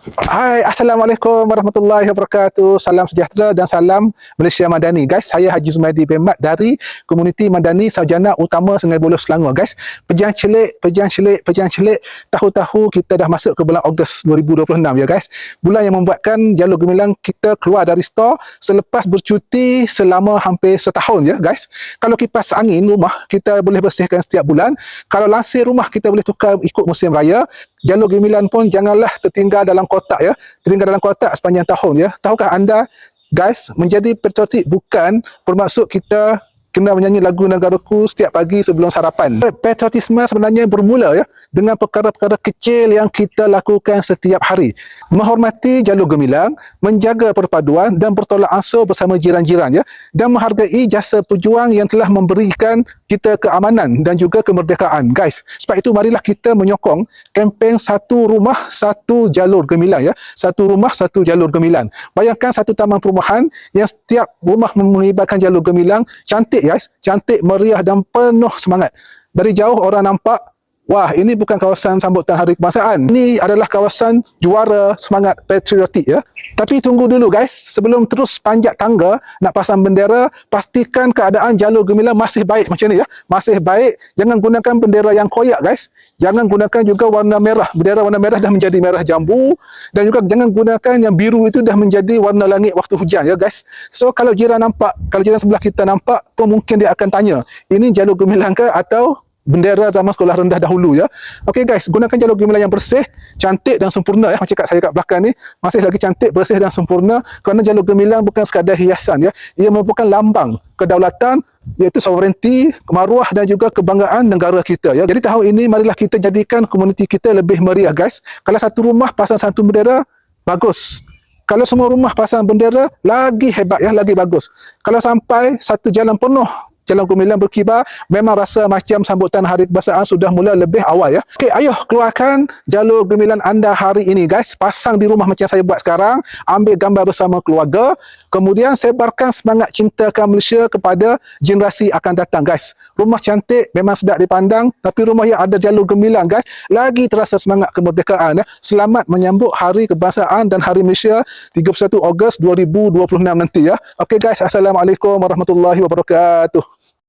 Hai, Assalamualaikum warahmatullahi wabarakatuh. Salam sejahtera dan salam Malaysia Madani. Guys, saya Haji Zumaidi bin Mat dari Komuniti Madani Sarjana Utama Sungai Buloh Selangor. Guys, pejian celik. Tahu-tahu kita dah masuk ke bulan Ogos 2026 ya guys. Bulan yang membuatkan jalur gemilang kita keluar dari store selepas bercuti selama hampir setahun ya guys. Kalau kipas angin rumah kita boleh bersihkan setiap bulan. Kalau lansir rumah kita boleh tukar ikut musim raya. Jalur gemilang pun janganlah tertinggal dalam kotak ya. Tertinggal dalam kotak sepanjang tahun ya. Tahukah anda guys, menjadi patriotik bukan bermaksud kita kena menyanyi lagu negaraku setiap pagi sebelum sarapan. Patriotisme sebenarnya bermula ya dengan perkara-perkara kecil yang kita lakukan setiap hari. Menghormati jalur gemilang, menjaga perpaduan dan bertolak ansur bersama jiran-jiran ya, dan menghargai jasa pejuang yang telah memberikan kita keamanan dan juga kemerdekaan guys. Sebab itu marilah kita menyokong kempen satu rumah satu jalur gemilang ya. Satu rumah satu jalur gemilang. Bayangkan satu taman perumahan yang setiap rumah melibatkan jalur gemilang. Cantik guys, cantik, meriah dan penuh semangat. Dari jauh orang nampak, wah, ini bukan kawasan sambutan Hari Kebangsaan. Ini adalah kawasan juara semangat patriotik ya. Tapi tunggu dulu guys, sebelum terus panjat tangga nak pasang bendera, pastikan keadaan jalur gemilang masih baik macam ni ya. Masih baik, jangan gunakan bendera yang koyak guys. Jangan gunakan juga warna merah. Bendera warna merah dah menjadi merah jambu, dan juga jangan gunakan yang biru itu dah menjadi warna langit waktu hujan ya guys. So kalau jiran nampak, kalau jiran sebelah kita nampak, pun mungkin dia akan tanya, ini jalur gemilang ke atau bendera zaman sekolah rendah dahulu ya. Okey guys, gunakan jalur gemilang yang bersih, cantik dan sempurna ya. Macam kat saya kat belakang ni, masih lagi cantik, bersih dan sempurna, kerana jalur gemilang bukan sekadar hiasan ya. Ia merupakan lambang kedaulatan, iaitu sovereignty, maruah dan juga kebanggaan negara kita ya. Jadi tahun ini marilah kita jadikan komuniti kita lebih meriah guys. Kalau satu rumah pasang satu bendera, bagus. Kalau semua rumah pasang bendera, lagi hebat ya, lagi bagus. Kalau sampai satu jalan penuh jalur gemilang berkibar, memang rasa macam sambutan Hari Kebangsaan sudah mula lebih awal ya. Okey, ayo keluarkan jalur gemilang anda hari ini guys. Pasang di rumah macam saya buat sekarang. Ambil gambar bersama keluarga. Kemudian sebarkan semangat cintakan Malaysia kepada generasi akan datang guys. Rumah cantik memang sedap dipandang, tapi rumah yang ada jalur gemilang guys, lagi terasa semangat kemerdekaan ya. Selamat menyambut Hari Kebangsaan dan Hari Malaysia 31 Ogos 2026 nanti ya. Okey guys, Assalamualaikum warahmatullahi wabarakatuh.